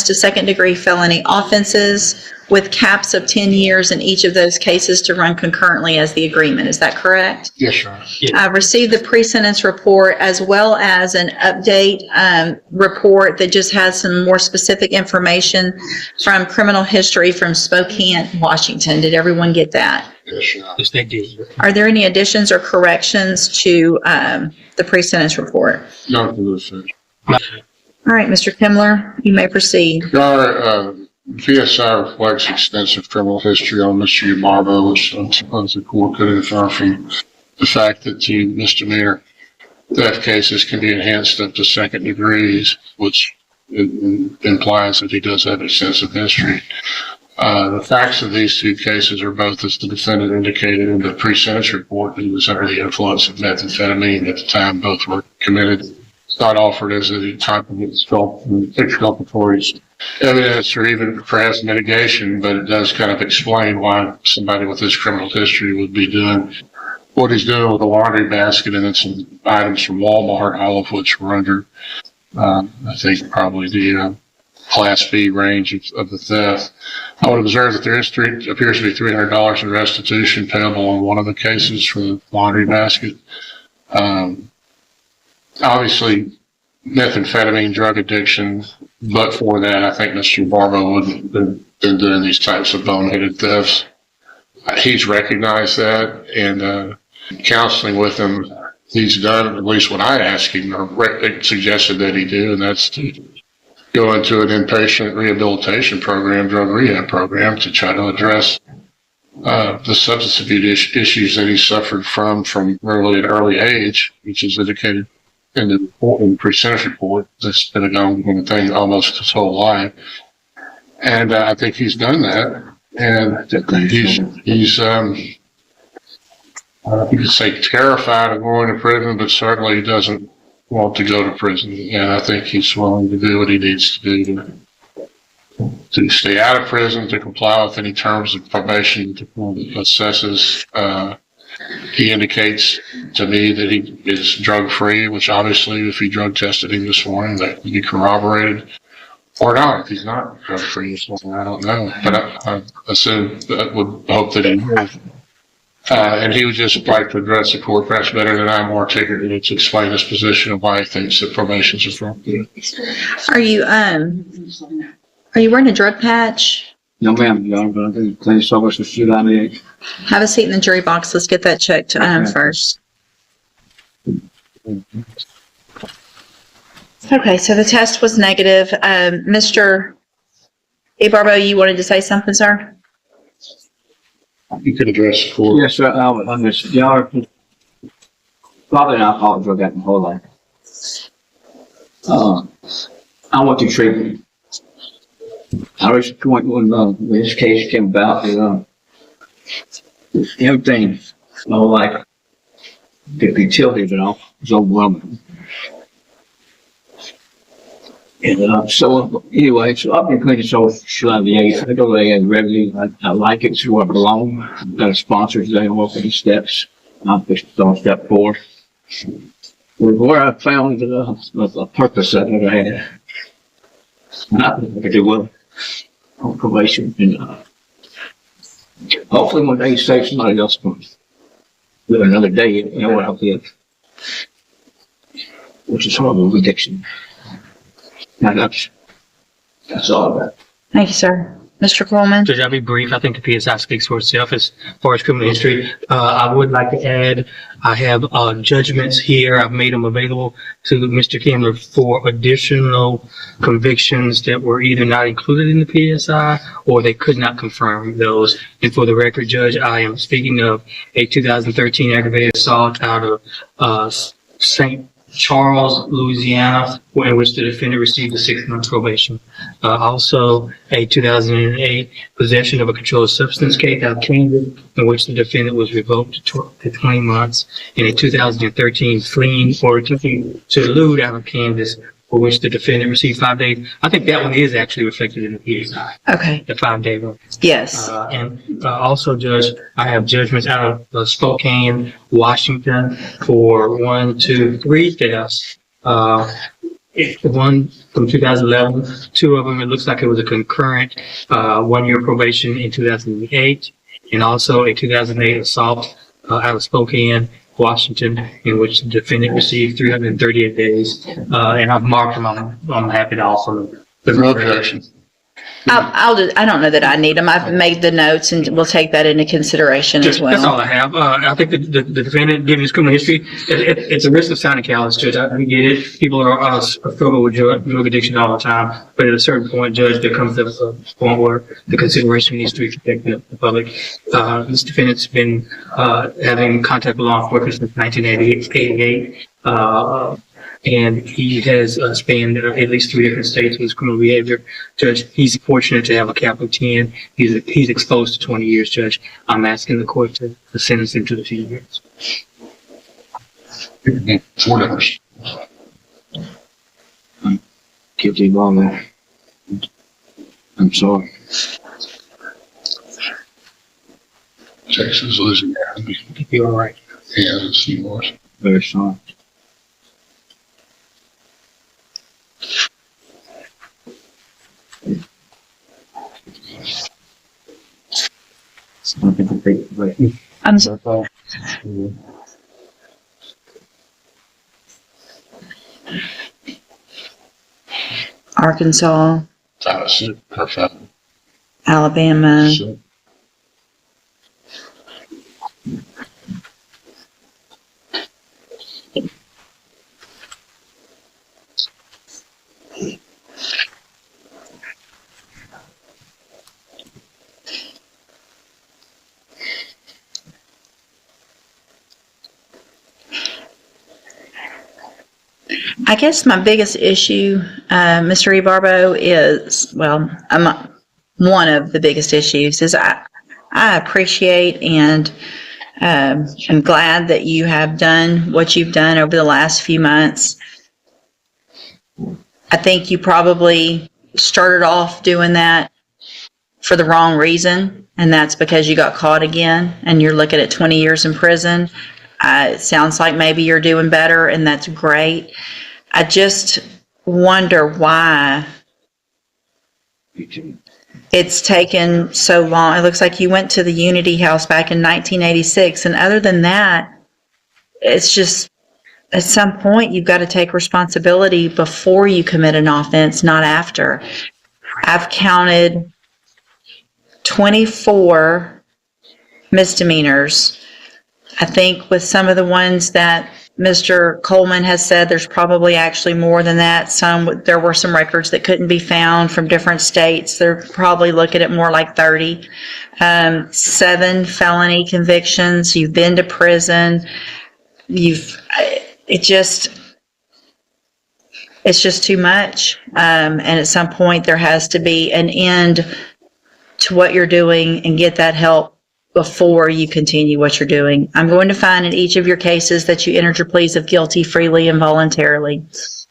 to second-degree felony offenses with caps of 10 years in each of those cases to run concurrently as the agreement. Is that correct? Yes, Your Honor. I received the pre-sentence report as well as an update report that just has some more specific information from criminal history from Spokane, Washington. Did everyone get that? Yes, Your Honor. Yes, they did. Are there any additions or corrections to the pre-sentence report? No, for this, sir. All right, Mr. Kimler, you may proceed. Your Honor, PSI reflects extensive criminal history on Mr. Yabarbo, which I suppose the court could infer from the fact that two misdemeanor theft cases can be enhanced up to second degrees, which implies that he does have extensive history. The facts of these two cases are both, as the defendant indicated in the pre-sentence report, he was under the influence of methamphetamine at the time both were committed. It's not offered as a type of exculpatory evidence or even perhaps mitigation, but it does kind of explain why somebody with this criminal history would be doing what he's doing with a laundry basket and then some items from Walmart, all of which were under, I think, probably the Class B range of the theft. I would observe that there appears to be $300 in restitution payable on one of the cases for the laundry basket. Obviously, methamphetamine, drug addiction, but for that, I think Mr. Barbo wouldn't have been doing these types of boneheaded thefts. He's recognized that, and counseling with him, he's done at least what I asked him or suggested that he do, and that's to go into an inpatient rehabilitation program, drug rehab program, to try to address the substance abuse issues that he suffered from really an early age, which is indicated in the pre-sentence report. That's been an ongoing thing almost his whole life. And I think he's done that. And he's you could say terrified of going to prison, but certainly he doesn't want to go to prison. And I think he's willing to do what he needs to do to stay out of prison, to comply with any terms of probation that the court assesses. He indicates to me that he is drug-free, which obviously if he drug tested him this morning, that could be corroborated. Or not, if he's not drug-free this morning, I don't know. But I assume, I would hope that he is. And he would just like to address the court perhaps better than I'm more articulate to explain his position of why he thinks that probation is appropriate. Are you wearing a drug patch? No, ma'am. No, but I think clean service is 298. Have a seat in the jury box. Let's get that checked first. Okay, so the test was negative. Mr. Barbo, you wanted to say something, sir? You could address the court. Yes, sir. On this, y'all are probably an alcoholic drug addict my whole life. I went through treatment. I reached the point when this case came about, everything, my whole life, the utility of it all was overwhelming. And so anyway, so I've been cleaning service for 298. I go there regularly. I like it. It's where I belong. I've got a sponsor today. I'm walking these steps. I'm just on step 4. Where I found a purpose I never had. And I think I could do well on probation. And hopefully one day save somebody else from live another day, you know what I'll live. Which is horrible addiction. Now that's all of that. Thank you, sir. Mr. Coleman? Judge, I'll be brief. I think the PSI speaks for itself as far as criminal history. I would like to add, I have judgments here. I've made them available to Mr. Kimler for additional convictions that were either not included in the PSI or they could not confirm those. And for the record, Judge, I am speaking of a 2013 aggravated assault out of St. Charles, Louisiana, in which the defendant received a 6-month probation. Also, a 2008 possession of a controlled substance case out of Kansas, in which the defendant was revoked to 20 months, and a 2013 fleeing or attempting to elude out of Kansas, for which the defendant received 5 days. I think that one is actually reflected in the PSI. Okay. The 5-day one. Yes. Also, Judge, I have judgments out of Spokane, Washington for 1, 2, 3 thefts One from 2011, two of them, it looks like it was a concurrent 1-year probation in 2008, and also a 2008 assault out of Spokane, Washington, in which the defendant received 338 days. And I've marked them. I'm happy to offer them. No objection. I don't know that I need them. I've made the notes and we'll take that into consideration as That's all well. I have. I think the defendant, given his criminal history, it's a risk of sounding callous, Judge. I get it. People are struggle with drug addiction all the time. But at a certain point, Judge, there comes a point where the consideration needs to be protected the public. This defendant's been having contact with law enforcement since 1988. And he has spanned at least 3 different states with his criminal behavior. Judge, he's fortunate to have a cap of 10. He's exposed to 20 years, Judge. I'm asking the court to sentence him to the few years. $4. Guilty on that. I'm sorry. Texas losing. You're all right. Yeah, it's yours. Very sorry. I'm so, Arkansas, Tennessee. Perfect. Alabama, So, I guess my biggest issue, Mr. Ebarbo, is, well, one of the biggest issues is I appreciate and I'm glad that you have done what you've done over the last few months. I think you probably started off doing that for the wrong reason, and that's because you got caught again and you're looking at 20 years in prison. It sounds like maybe you're doing better, and that's great. I just wonder why it's taken so long. It looks like you went to the Unity House back in 1986, and other than that, it's just at some point you've got to take responsibility before you commit an offense, not after. I've counted 24 misdemeanors. I think with some of the ones that Mr. Coleman has said, there's probably actually more than that. There were some records that couldn't be found from different states. They're probably looking at more like 30. 7 felony convictions. You've been to prison. It's just too much. And at some point there has to be an end to what you're doing and get that help before you continue what you're doing. I'm going to find in each of your cases that you entered your pleas of guilty freely and voluntarily.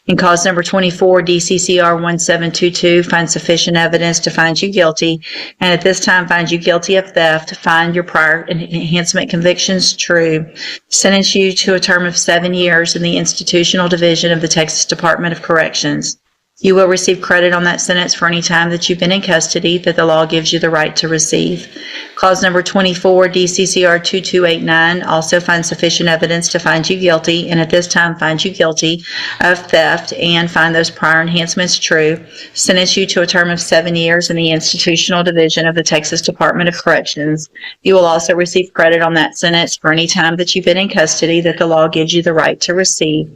In cause number 24, DCCR 1722, find sufficient evidence to find you guilty, and at this time find you guilty of theft, find your prior enhancement convictions true, sentence you to a term of 7 years in the institutional division of the Texas Department of Corrections. You will receive credit on that sentence for any time that you've been in custody that the law gives you the right to receive. Clause number 24, DCCR 2289, also find sufficient evidence to find you guilty, and at this time find you guilty of theft and find those prior enhancements true. Sentence you to a term of 7 years in the institutional division of the Texas Department of Corrections. You will also receive credit on that sentence for any time that you've been in custody that the law gives you the right to receive.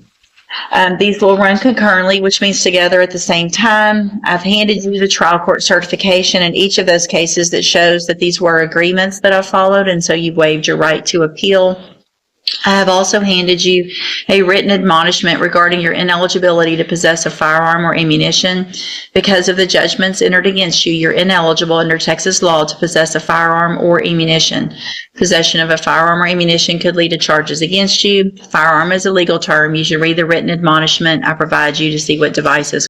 These will run concurrently, which means together at the same time. I've handed you the trial court certification in each of those cases that shows that these were agreements that I followed, and so you've waived your right to appeal. I have also handed you a written admonishment regarding your ineligibility to possess a firearm or ammunition. Because of the judgments entered against you, you're ineligible under Texas law to possess a firearm or ammunition. Possession of a firearm or ammunition could lead to charges against you. Firearm is a legal term. You should read the written admonishment I provide you to see what devices